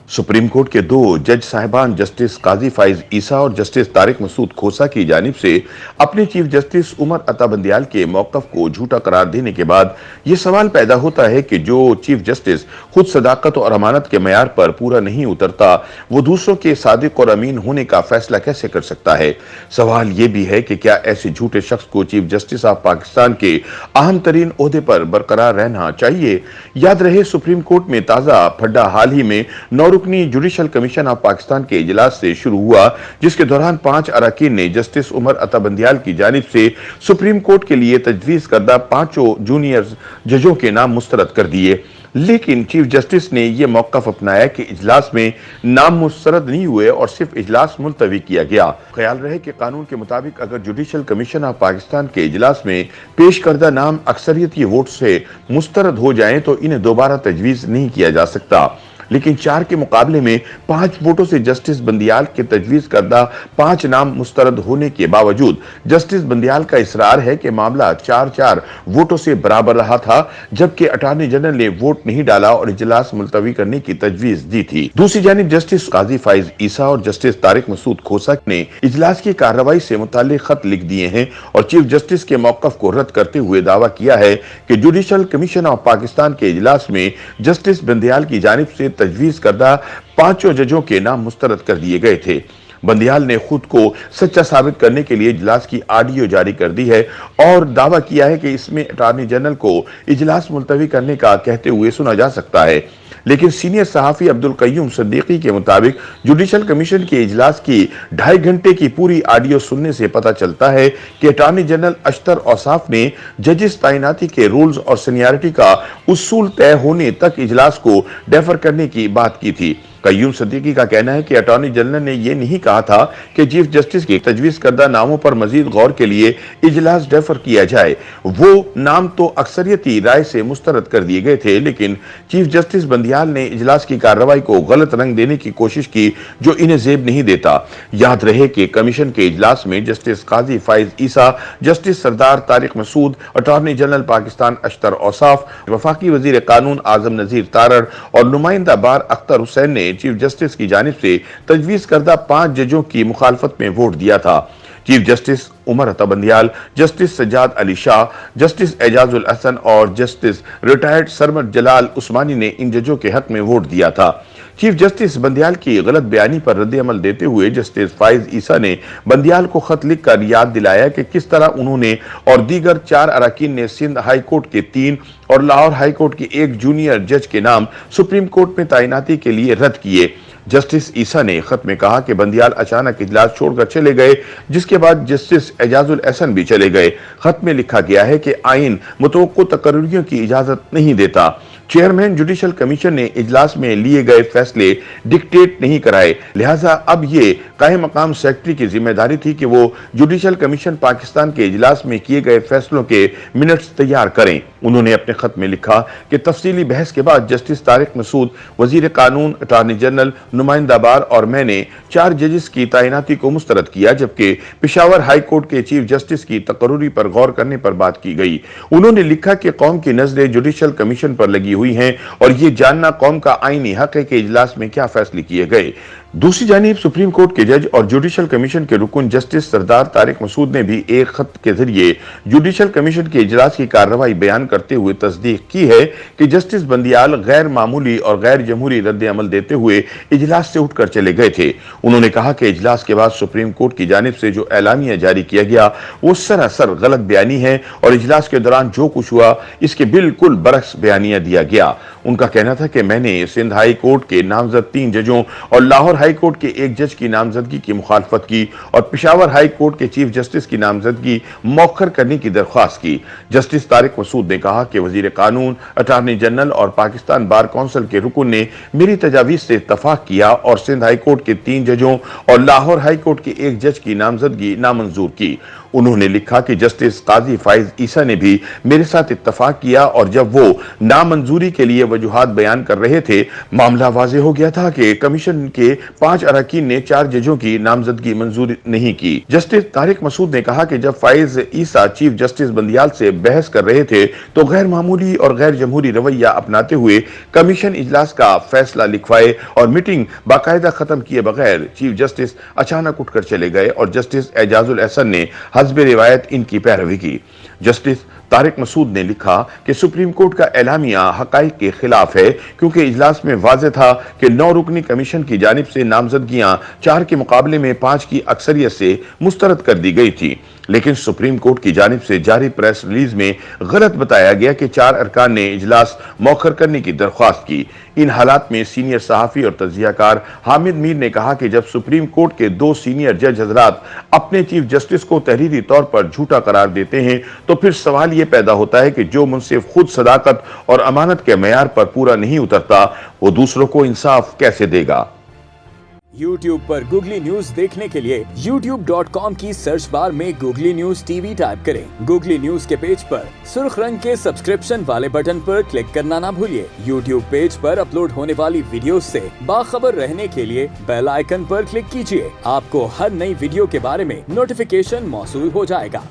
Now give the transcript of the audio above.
Supreme court के दो जज साहिबान जस्टिस काजी फाइज ईसा और जस्टिस तारिक मसूद खोसा की जानिब से अपने चीफ जस्टिस उमर अता बंदियाल के मौक़िफ़ को झूठा करार देने के बाद ये सवाल पैदा होता है कि जो चीफ जस्टिस खुद सदाकत और अमानत के मयार पर पूरा नहीं उतरता, वो दूसरों के सादिक और अमीन होने का फैसला कैसे कर सकता है। सवाल ये भी है कि क्या ऐसे झूठे शख्स को चीफ जस्टिस ऑफ पाकिस्तान के अहम तरीन ओहदे पर बरकरार रहना चाहिए। याद रहे, सुप्रीम कोर्ट में ताज़ा फड्डा हाल ही में रुकनी जुडिशल कमीशन ऑफ पाकिस्तान के इजलास से शुरू हुआ, जिसके दौरान 5 अरकान ने जस्टिस उमर अता बंदियाल की जानिब से सुप्रीम कोर्ट के लिए तजवीज करदा 5 जूनियर जजों के नाम मुस्तरद कर दिए। लेकिन चीफ जस्टिस ने यह मौक़िफ़ अपनाया कि इजलास में नाम मुस्तरद नहीं हुए और सिर्फ इजलास मुलतवी किया गया। ख्याल रहे कि कानून के मुताबिक अगर जुडिशल कमीशन ऑफ पाकिस्तान के इजलास में पेश करदा नाम अक्सरियती वोट से मुस्तरद हो जाएं तो इन्हें दोबारा तजवीज नहीं किया जा सकता। लेकिन 4 के मुकाबले में 5 वोटों से जस्टिस बंदियाल के तजवीज करदा 5 नाम मुस्तरद होने के बावजूद जस्टिस बंदियाल का इसरार है कि मामला 4-4 वोटों से बराबर रहा था, जबकि अटॉर्नी जनरल ने वोट नहीं डाला और इजलास मुलतवी करने की तजवीज दी थी। दूसरी जानिब जस्टिस काजी फाइज ईसा और जस्टिस तारिक मसूद खोसा ने इजलास की कार्रवाई से मुताल्लिक खत लिख दिए हैं और चीफ जस्टिस के मौक़िफ़ को रद्द करते हुए दावा किया है कि जुडिशल कमीशन ऑफ पाकिस्तान के इजलास में जस्टिस बंदियाल की जानिब से तजवीज करदा 5 जजों के नाम मुस्तरद कर दिए गए थे। बंदियाल ने खुद को सच्चा साबित करने के लिए इजलास की ऑडियो जारी कर दी है और दावा किया है कि इसमें अटॉर्नी जनरल को इजलास मुलतवी करने का कहते हुए सुना जा सकता है। लेकिन सीनियर सहाफ़ी अब्दुल कय्यूम सिद्दीकी के मुताबिक जुडिशल कमीशन के इजलास की 2.5 घंटे की पूरी ऑडियो सुनने से पता चलता है कि अटॉर्नी जनरल अशतर औसाफ ने जजिस तैनाती के रूल्स और सीनियरिटी का उसूल तय होने तक इजलास को डेफर करने की बात की थी। कय्यूम सिद्दीकी का कहना है कि अटॉर्नी जनरल ने यह नहीं कहा था कि चीफ जस्टिस के तजवीज करदा नामों पर मजीद गौर के लिए इजलास डेफर किया जाए। वो नाम तो अक्सरियती राय से मुस्तरद कर दिए गए थे, लेकिन चीफ जस्टिस बंदियाल ने इजलास की कार्रवाई को गलत रंग देने की कोशिश की जो इन्हें जेब नहीं देता। याद रहे कि कमीशन के इजलास में जस्टिस काजी फाइज ईसा, जस्टिस सरदार तारिक मसूद, अटॉर्नी जनरल पाकिस्तान अशतर औसाफ, वफाकी वजीर कानून आजम नजीर तारड़ और नुमाइंदा बार अख्तर हुसैन ने चीफ जस्टिस की जानिब से तजवीज करदा 5 जजों की मुखालफत में वोट दिया था। Chief justice Umar Ata Bandial, justice Sajjad Ali Shah, justice Ejazul Hasan और जस्टिस रिटायर्ड सरमद जलाल उस्मानी ने इन जजों के हक में वोट दिया था। चीफ जस्टिस बंदियाल की गलत बयानी पर रद्द अमल देते हुए जस्टिस फाइज ईसा ने बंदियाल को खत लिखकर याद दिलाया कि किस तरह उन्होंने और दीगर 4 अरकान ने सिंध हाई कोर्ट के 3 और लाहौर हाई कोर्ट के 1 जूनियर जज के नाम सुप्रीम कोर्ट में तैनाती के लिए रद्द किए। जस्टिस ईसा ने खत में कहा कि बंदियाल अचानक इजलास छोड़कर चले गए, जिसके बाद जस्टिस एजाजुल हसन भी चले गए। खत में लिखा गया है कि आइन मुतवक्को तकर्रियों की इजाजत नहीं देता। चेयरमैन जुडिशल कमीशन ने इजलास में लिए गए फैसले डिक्टेट नहीं कराए, लिहाजा अब ये कायम मकाम सेक्रेटरी की जिम्मेदारी थी कि वो जुडिशल कमीशन पाकिस्तान के इजलास में किए गए फैसलों के मिनट्स तैयार करें। उन्होंने अपने खत में लिखा कि तफसीली बहस के बाद जस्टिस तारिक मसूद, वजीर कानून, अटॉर्नी जनरल, नुमाइंदा बार और मैंने 4 जजेस की तैनाती को मुस्तरद किया, जबकि पेशावर हाई कोर्ट के चीफ जस्टिस की तकर्रुरी पर गौर करने पर बात की गई। उन्होंने लिखा कि कौम की नजरें जुडिशल कमीशन पर लगी हुई हैं और ये जानना कौम का आईनी हक है कि इजलास में क्या फैसले किए गए। दूसरी जानिब सुप्रीम कोर्ट के जज और जुडिशल कमीशन के रुकन जस्टिस सरदार तारिक मसूद ने भी एक खत के जरिए जुडिशल कमीशन के इजलास की कार्रवाई बयान करते हुए तस्दीक की है कि जस्टिस बंदियाल गैर मामूली और गैर जमहूरी रद्द अमल देते हुए इजलास से उठकर चले गए थे। उन्होंने कहा कि इजलास के बाद सुप्रीम कोर्ट की जानिब से जो एलानिया जारी किया गया वो सरासर गलत बयानी है और इजलास के दौरान जो कुछ हुआ इसके बिल्कुल बरक्स बयानिया दिया गया। उनका कहना था कि मैंने सिंध हाई कोर्ट के नामजद 3 जजों और लाहौर हाई कोर्ट के 1 जज की नामजदगी की मुखालफत की और पेशावर हाई कोर्ट के चीफ जस्टिस की नामजदगी मौखर करने की दरख्वास्त की। जस्टिस तारिक मसूद ने कहा कि वजीर कानून, अटॉर्नी जनरल और पाकिस्तान बार काउंसिल के रुकन ने मेरी तजावीज से इत्तफाक किया और सिंध हाई कोर्ट के 3 जजों और लाहौर हाई कोर्ट के 1 जज की नामजदगी नामंजूर की। उन्होंने लिखा कि जस्टिस काजी फाइज ईसा ने भी मेरे साथ इत्तफाक किया और जब वो नामंजूरी के लिए वजूहात बयान कर रहे थे, मामला वाज़ेह हो गया था कि कमीशन के 5 अरकान ने 4 जजों की नामजदगी मंजूर नहीं की। जस्टिस तारिक मसूद ने कहा कि जब फाइज ईसा चीफ जस्टिस बंदियाल से बहस कर रहे थे तो गैर मामूली और गैर जमहूरी रवैया अपनाते हुए कमीशन इजलास का फैसला लिखवाए और मीटिंग बाकायदा खत्म किए बगैर चीफ जस्टिस अचानक उठकर चले गए और जस्टिस एजाजुल एहसन ने हस्बे रिवायत इनकी पैरवी की। जस्टिस तारिक मसूद ने लिखा कि सुप्रीम कोर्ट का एलामिया हकाइक के खिलाफ है, क्योंकि इजलास में वाज़ेह था कि 9 रुकनी कमीशन की जानिब से नामजदगियां 4 के मुकाबले में 5 की अक्सरियत से मुस्तरद कर दी गई थी, लेकिन सुप्रीम कोर्ट की जानिब से जारी प्रेस रिलीज में गलत बताया गया कि 4 अरकान ने इजलास मौखर करने की दरख्वास्त की। इन हालात में सीनियर सहाफ़ी और तज्ज़ियाकार हामिद मीर ने कहा कि जब सुप्रीम कोर्ट के 2 सीनियर जज हजरात अपने चीफ जस्टिस को तहरीरी तौर पर झूठा करार देते हैं तो फिर सवाल ये पैदा होता है कि जो मुंसिफ खुद सदाकत और अमानत के मेयार पर पूरा नहीं उतरता, वो दूसरों को इंसाफ कैसे देगा। YouTube पर गूगली न्यूज देखने के लिए youtube.com की सर्च बार में गूगली न्यूज टीवी टाइप करें। गूगली न्यूज के पेज पर सुर्ख रंग के सब्सक्रिप्शन वाले बटन पर क्लिक करना ना भूलिए। YouTube पेज पर अपलोड होने वाली वीडियोस से बाखबर रहने के लिए बेल आइकन पर क्लिक कीजिए। आपको हर नई वीडियो के बारे में नोटिफिकेशन मौसूल हो जाएगा।